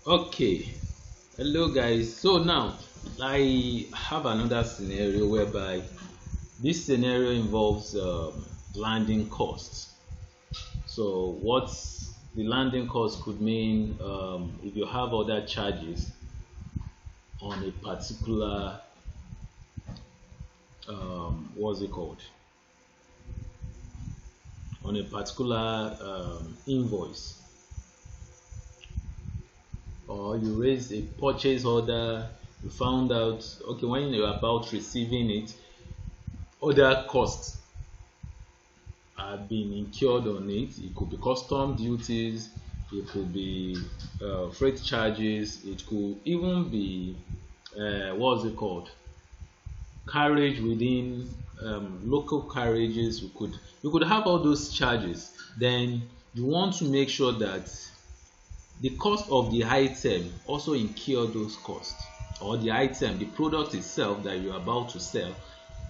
Okay, hello guys. So now I have another scenario whereby this scenario involves landing costs. So what the landing cost could mean if you have other charges on a particular what's it called, on a particular invoice, or you raise a purchase order. You found out, okay, when you're about receiving it, other costs have been incurred on it. It could be custom duties, it could be freight charges, it could even be what's it called, carriage within local carriages. You could have all those charges. Then you want to make sure that the cost of the item also incur those costs, or the item, the product itself that you're about to sell,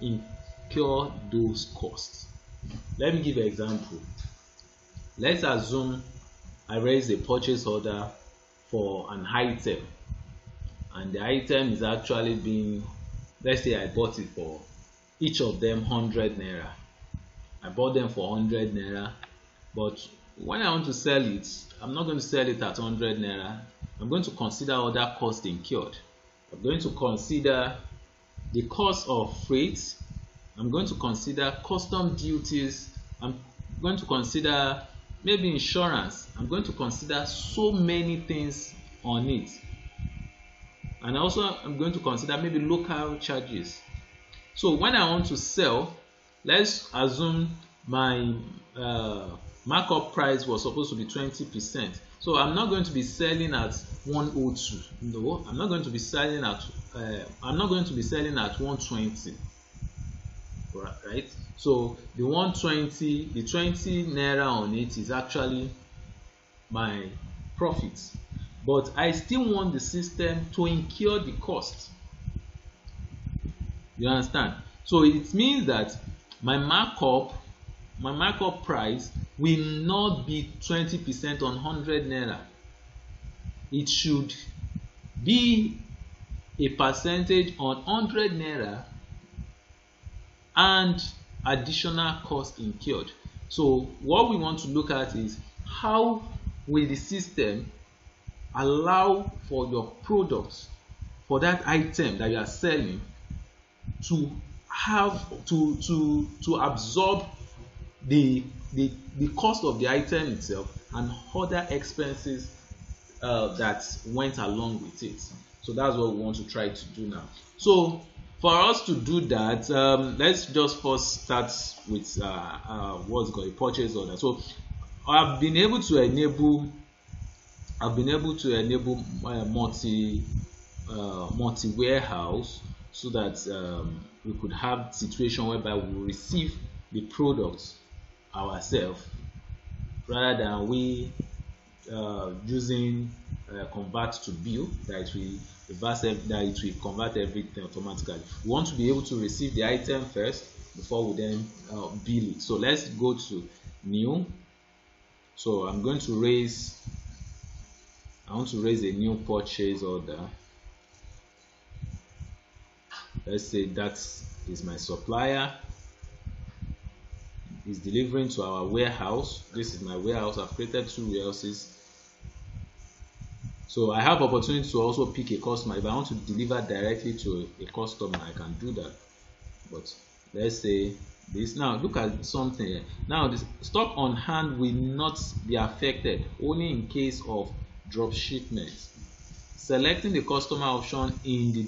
incur those costs. Let me give an example. Let's assume I raise a purchase order for an item, and the item is actually being, let's say I bought it for each of them 100 naira. I bought them for 100 naira, but when I want to sell it, I'm not going to sell it at 100 naira. I'm going to consider other costs incurred. I'm going to consider the cost of freight. I'm going to consider custom duties. I'm going to consider maybe insurance. I'm going to consider so many things on it. And also I'm going to consider maybe local charges. So when I want to sell, let's assume my markup price was supposed to be 20%. So I'm not going to be selling at 102. No, I'm not going to be selling at 120. Right? So the 120, the 20 naira on it is actually my profit. But I still want the system to incur the cost. You understand? So it means that my markup price will not be 20% on 100 naira. It should be a percentage on 100 naira and additional cost incurred. So what we want to look at is how will the system allow for your products, for that item that you are selling, to have to absorb the cost of the item itself and other expenses that went along with it. So that's what we want to try to do now. So for us to do that, let's just first start with what's called a purchase order. So I've been able to enable multi warehouse, so that we could have situation whereby we receive the products ourselves, rather than we using convert to bill, that it will convert everything automatically. We want to be able to receive the item first before we then bill it. So let's go to new. So I want to raise a new purchase order. Let's say that is my supplier, is delivering to our warehouse. This is my warehouse. I've created two warehouses. So I have opportunity to also pick a customer. If I want to deliver directly to a customer, I can do that. But let's say this. Now look at something here. Now this stock on hand will not be affected, only in case of drop shipment. Selecting the customer option in the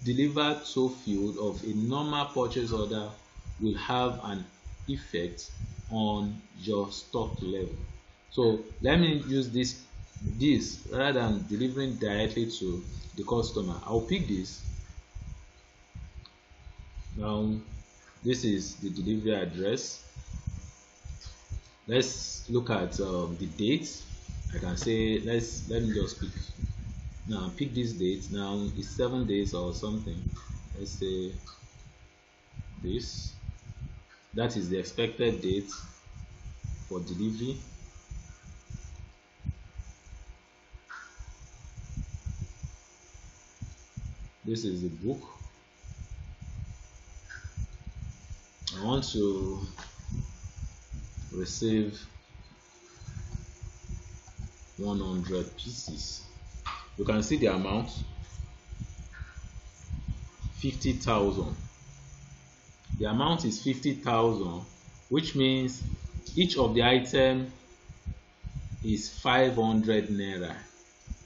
delivered to field of a normal purchase order will have an effect on your stock level. So let me use this rather than delivering directly to the customer. I'll pick this. Now this is the delivery address. Let's look at the date. I can say let me just pick. Now pick this date. Now it's 7 days or something. Let's say this. That is the expected date for delivery. This is the book. I want to receive 100 pieces. You can see the amount, 50,000. The amount is 50,000, which means each of the item is 500 naira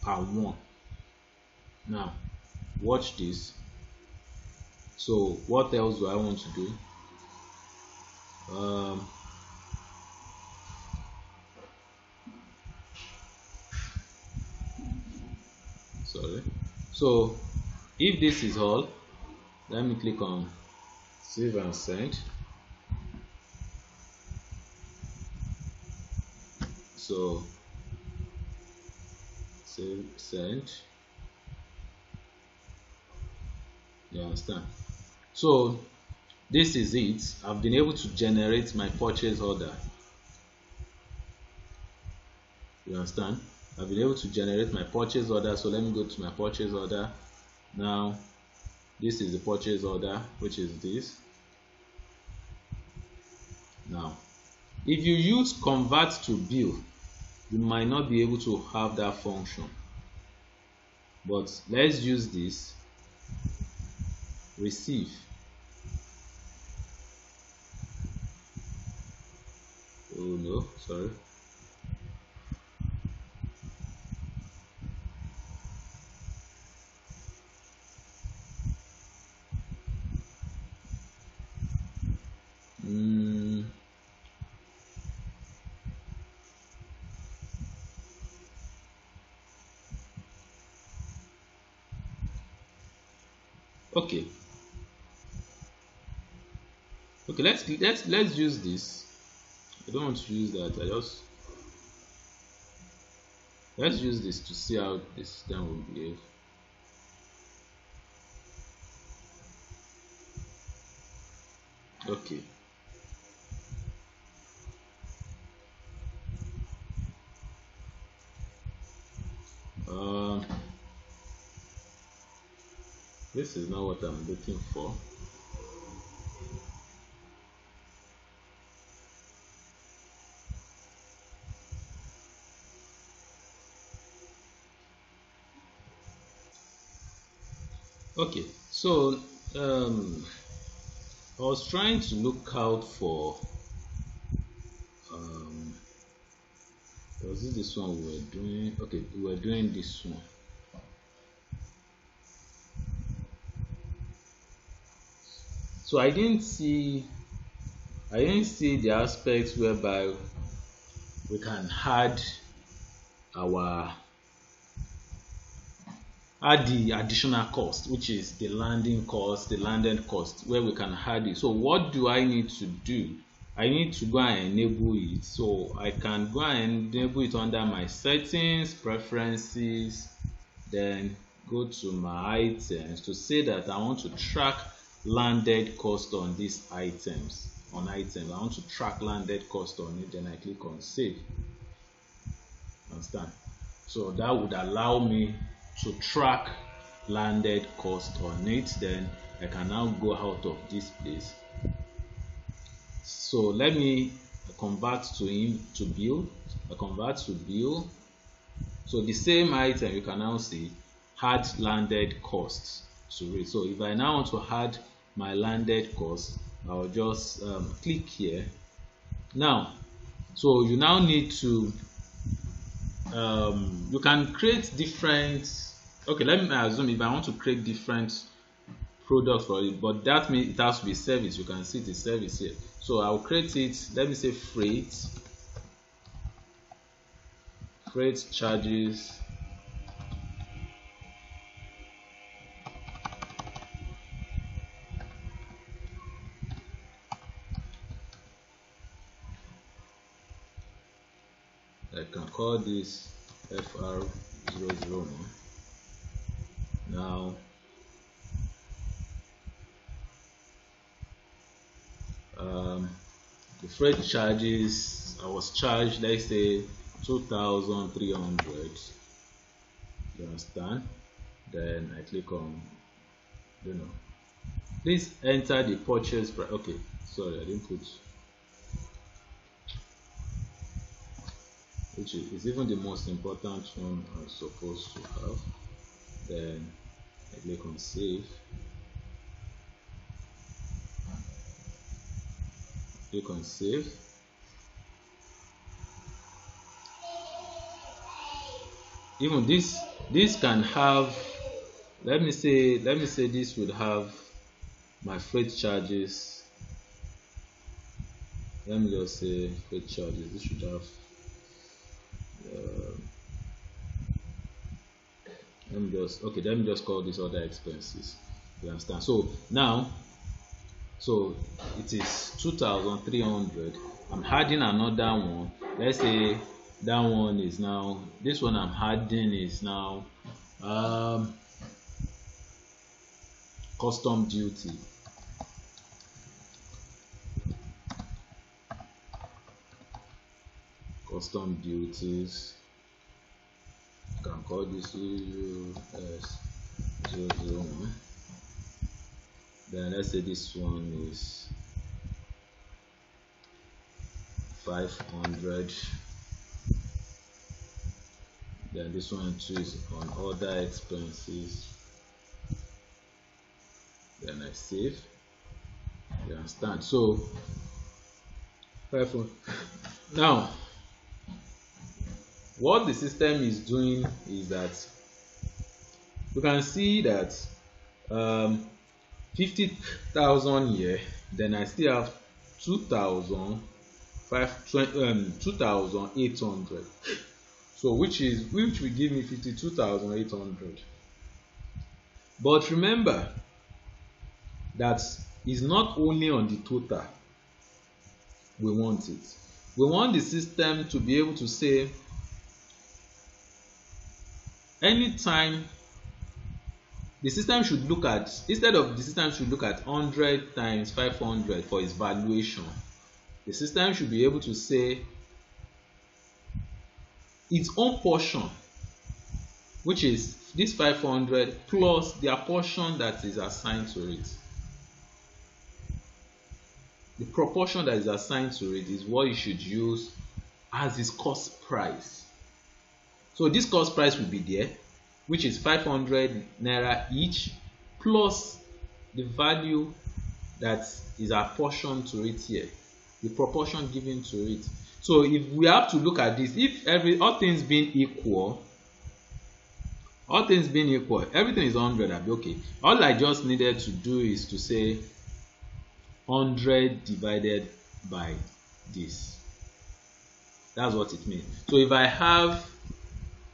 per one. Now watch this. So what else do I want to do? Sorry. So if this is all, let me click on save and send. So save, send. You understand? So this is it. I've been able to generate my purchase order. You understand? I've been able to generate my purchase order. So let me go to my purchase order. Now this is the purchase order, which is this. Now if you use convert to bill, you might not be able to have that function, but let's use this. Receive. Oh no, sorry. Okay. Okay, let's use this. I don't want to use that. Let's use this to see how the system will behave. Okay. This is not what I'm looking for. Okay, so I was trying to look out for was it this one we were doing? Okay, we were doing this one. So I didn't see the aspects whereby we can add the additional cost, which is the landing cost, the landed cost, where we can add it. So what do I need to do? I need to go and enable it. So I can go and enable it under my settings, preferences, then go to my items to say that I want to track landed cost on these items. I want to track landed cost on it, then I click on save. Understand? So that would allow me to track landed cost on it. Then I can now go out of this place. So let me convert to bill. I convert to bill. So the same item, you can now see add landed costs to it. So if I now want to add my landed cost, I'll just click here. Now, so you now need to you can create different. Okay, let me assume if I want to create different products for it, but that means it has to be service. You can see the service here. So I'll create it. Let me say freight charges. I can call this FR001. Now the freight charges, I was charged, let's say 2,300. You understand? Then I click on don't know. Please enter the purchase price. Okay, sorry, I didn't put, which is even the most important one I'm supposed to have. Then I click on save. Click on save. Even this can have, let me say this would have my freight charges. Let me just say freight charges. This should have let me just call this other expenses. You understand? So now, so it is 2,300. I'm adding another one. Let's say that one is now, this one I'm adding is now custom duty. Custom duties. You can call this US001. Then let's say this one is 500. Then this one too is on other expenses. Then I save. You understand? So 500. Now, what the system is doing is that you can see that 50,000 here. Then I still have 2,800. So which will give me 52,800. But remember that is not only on the total we want it. We want the system to be able to say anytime the system should look at, instead of the system should look at 100 times 500 for its valuation, the system should be able to say its own portion, which is this 500 plus their portion that is assigned to it. The proportion that is assigned to it is what you should use as its cost price. So this cost price will be there, which is 500 naira each plus the value that is apportioned to it here, the proportion given to it. So if we have to look at this, if all things being equal, everything is 100, I'll be okay. All I just needed to do is to say 100 divided by this. That's what it means. So if I have,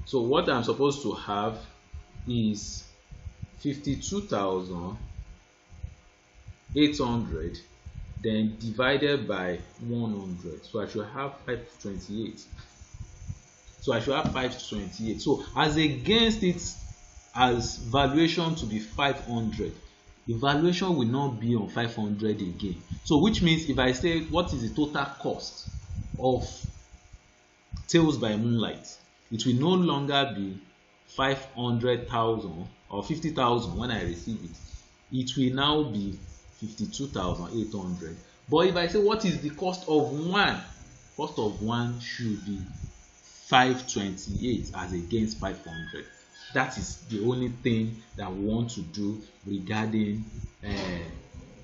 so what I'm supposed to have is 52,800 then divided by 100. So I should have 528. So as against it as valuation to be 500, the valuation will not be on 500 again. So which means if I say what is the total cost of Tales by Moonlight, it will no longer be 500,000 or 50,000 when I receive it. It will now be 52,800. But if I say what is the cost of one, cost of one should be 528 as against 500. That is the only thing that we want to do regarding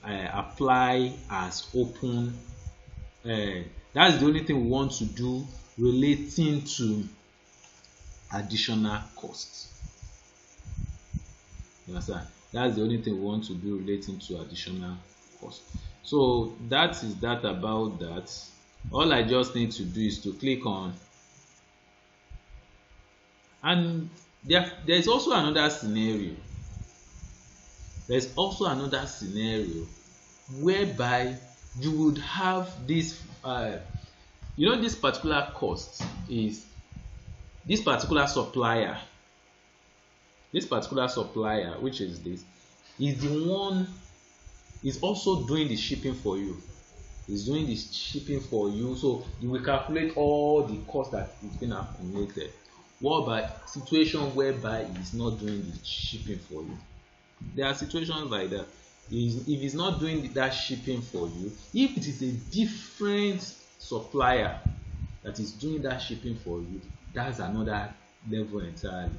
apply as open. That is the only thing we want to do relating to additional costs. You understand? That's the only thing we want to do relating to additional cost. So that is that about that. All I just need to do is to click on, and there is also another scenario. There's also another scenario whereby you would have this this particular cost is this particular supplier, which is this, is the one is also doing the shipping for you. So you will calculate all the cost that is being accumulated. What about situation whereby it is not doing the shipping for you? There are situations like that. If it's not doing that shipping for you, if it is a different supplier that is doing that shipping for you, that's another level entirely,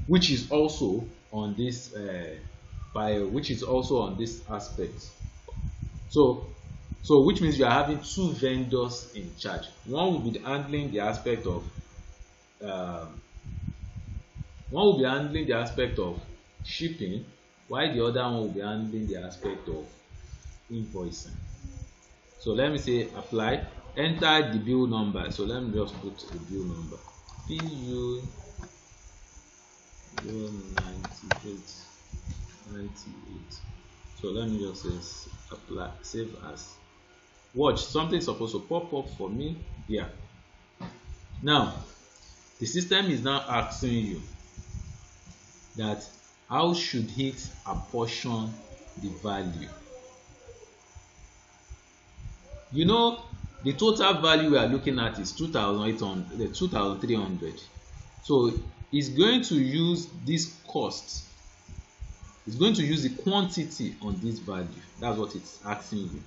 which is also on this which is also on this aspect. So which means you are having two vendors in charge. One will be handling the aspect of um, shipping, while the other one will be handling the aspect of invoicing. So let me say apply, enter the bill number. So let me just put the bill number, PU 98. So let me just say apply, save as. Watch, something is supposed to pop up for me here. Now the system is now asking you that how should it apportion the value. You know, the total value we are looking at is 2,800, 2,300. So it's going to use this cost. It's going to use the quantity on this value. That's what it's asking you.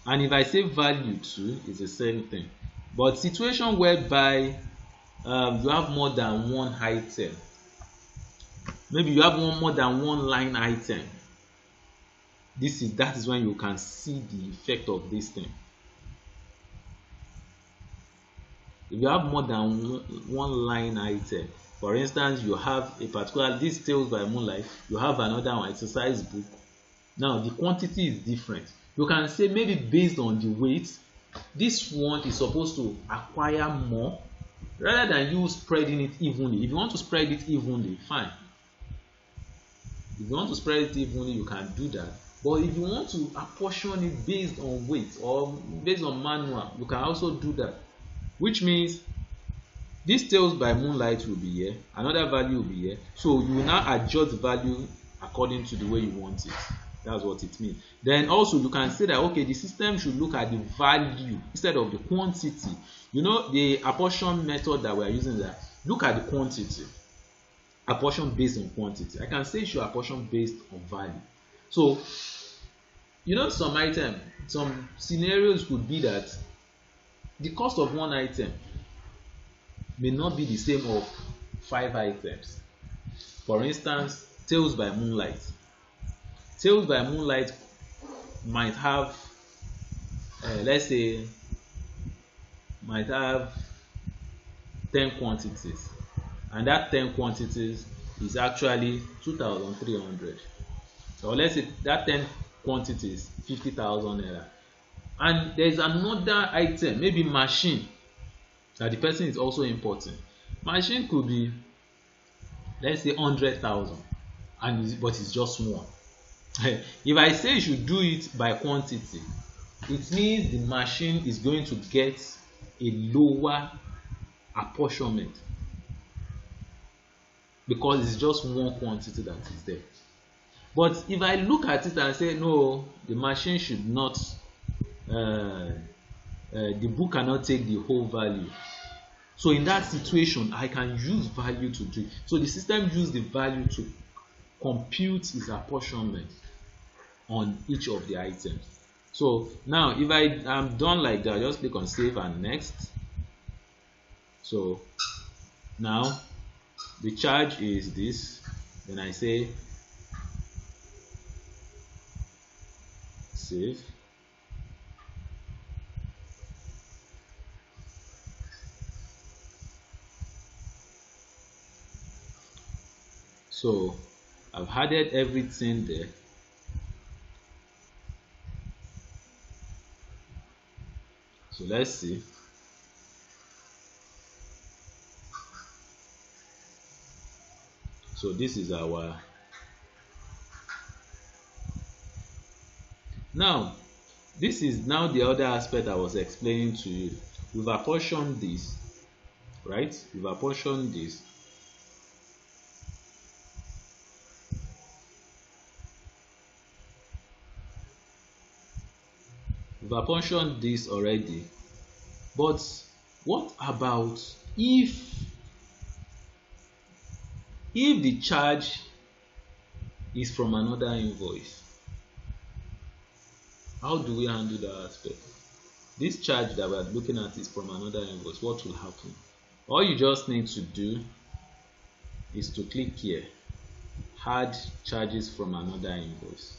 And if I say value too, it's the same thing. But situation whereby you have more than one item, maybe you have more than one line item, that is when you can see the effect of this thing. If you have more than one line item, for instance, you have a particular, this Tales by Moonlight, you have another one, exercise book. Now the quantity is different. You can say maybe based on the weight, this one is supposed to acquire more rather than you spreading it evenly. If you want to spread it evenly, fine. If you want to spread it evenly, you can do that. But if you want to apportion it based on weight or based on manual, you can also do that. Which means this Tales by Moonlight will be here, another value will be here. So you will now adjust the value according to the way you want it. That's what it means. Then also you can say that okay, the system should look at the value instead of the quantity. You know, the apportion method that we are using, that look at the quantity, apportion based on quantity. I can say it should apportion based on value. So you know, some scenarios could be that the cost of one item may not be the same of 5 items. For instance, Tales by Moonlight. Tales by Moonlight might have, let's say, might have 10 quantities, and that 10 quantities is actually 2,300. So let's say that 10 quantities 50,000 naira. And there is another item, maybe machine, that the person is also importing. Machine could be, let's say, 100,000, but it's just one. If I say you should do it by quantity, it means the machine is going to get a lower apportionment because it's just one quantity that is there. But if I look at it and say no, the machine should not, the book cannot take the whole value. So in that situation, I can use value to do it. So the system uses the value to compute its apportionment on each of the items. So now if I am done like that, just click on save and next. So now the charge is this. Then I say save. So I've added everything there. So let's see. So this is our, now this is now the other aspect I was explaining to you. We've apportioned this, right? We've apportioned this. We've apportioned this already. But what about if the charge is from another invoice. How do we handle that aspect? This charge that we're looking at is from another invoice. What will happen? All you just need to do is to click here, add charges from another invoice.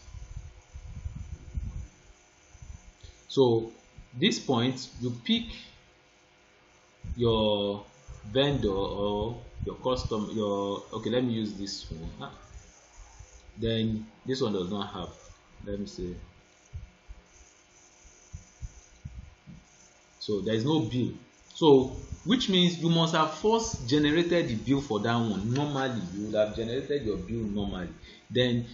So this point, you pick your vendor or your custom, okay, let me use this one. Then this one does not have, let me say, so there is no bill. So which means you must have first generated the bill for that one. Normally you would have generated your bill normally, then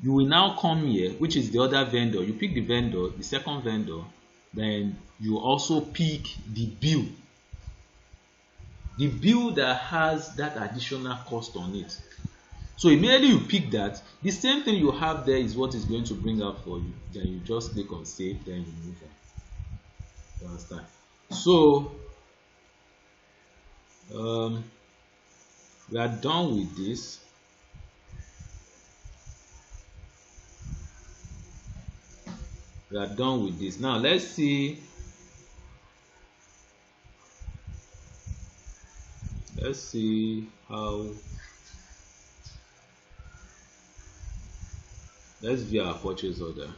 you will now come here, which is the other vendor. You pick the vendor, the second vendor, then you also pick the bill that has that additional cost on it. So immediately you pick that, the same thing you have there is what is going to bring out for you. Then you just click on save, then you move on. You understand? So we are done with this. We are done with this. Now let's see. Let's see how. Let's view our purchase order.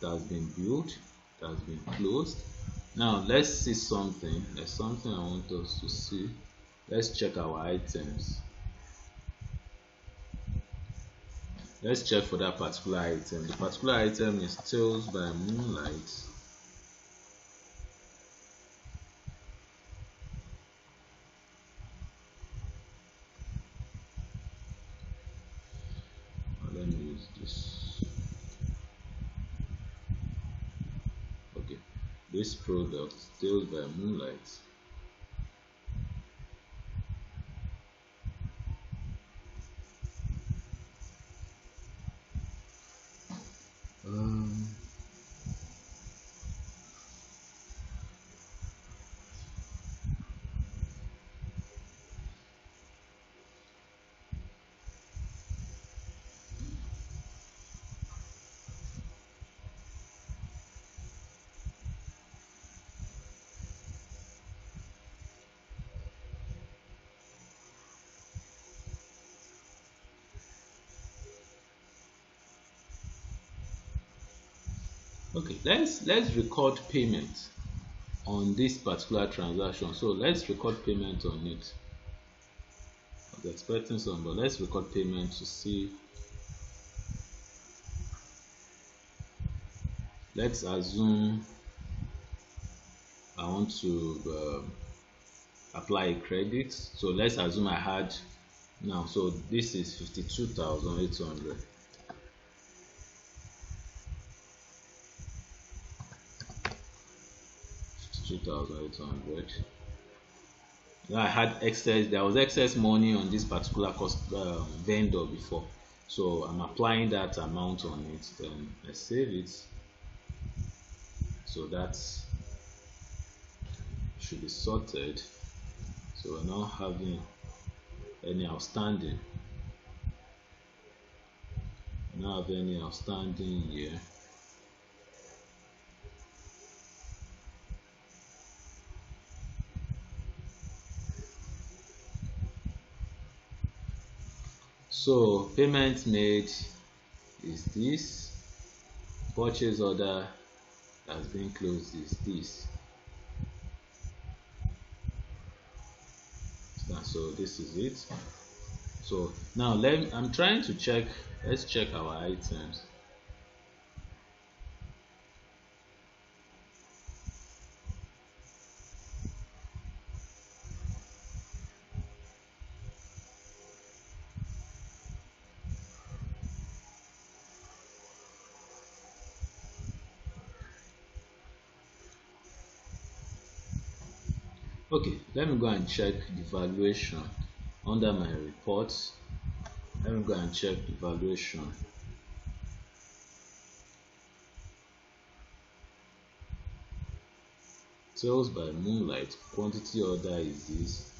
It has been built. It has been closed. Now let's see something. There's something I want us to see. Let's check our items. Let's check for that particular item. The particular item is Tales by Moonlight. Let me use this. Okay, this product, Tales by Moonlight. Okay, let's record payment on this particular transaction. So let's record payment on it. I was expecting some, but let's record payment to see. Let's assume I want to apply a credit. So let's assume I had now. So this is 52,800. 2,800. Now I had excess. There was excess money on this particular vendor before, so I'm applying that amount on it. Then I save it. So that should be sorted. So we're not having any outstanding. We don't have any outstanding here. So payment made is this. Purchase order has been closed is this. So this is it. So now I'm trying to check. Let's check our items. Okay, let me go and check the valuation under my reports. Let me go and check the valuation. Sales by Moonlight, quantity order is this.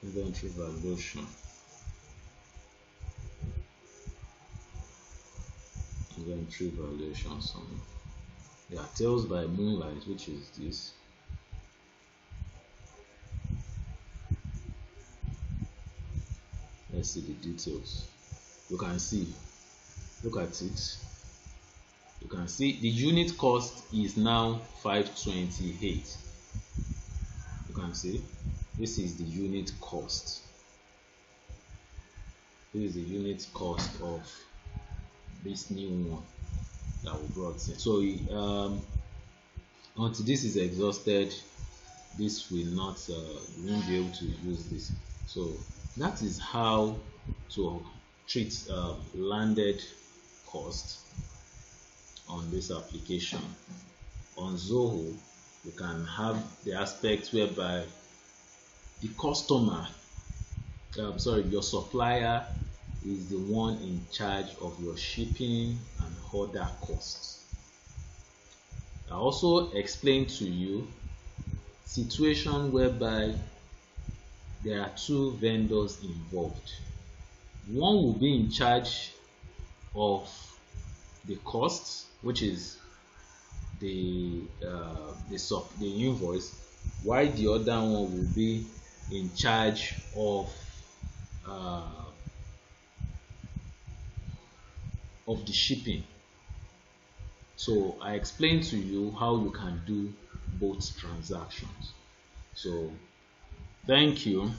inventory valuation, inventory valuation summary. Yeah, Tales by Moonlight, which is this. Let's see the details. You can see, look at it. You can see the unit cost is now 528. You can see this is the unit cost. This is the unit cost of this new one that we brought in. So until this is exhausted, this will not you won't be able to use this. So that is how to treat landed cost on this application. On Zoho, you can have the aspect whereby the customer, your supplier is the one in charge of your shipping and other costs. I also explained to you situation whereby there are two vendors involved. One will be in charge of the costs, which is the invoice, while the other one will be in charge of the shipping. So I explained to you how you can do both transactions. So thank you.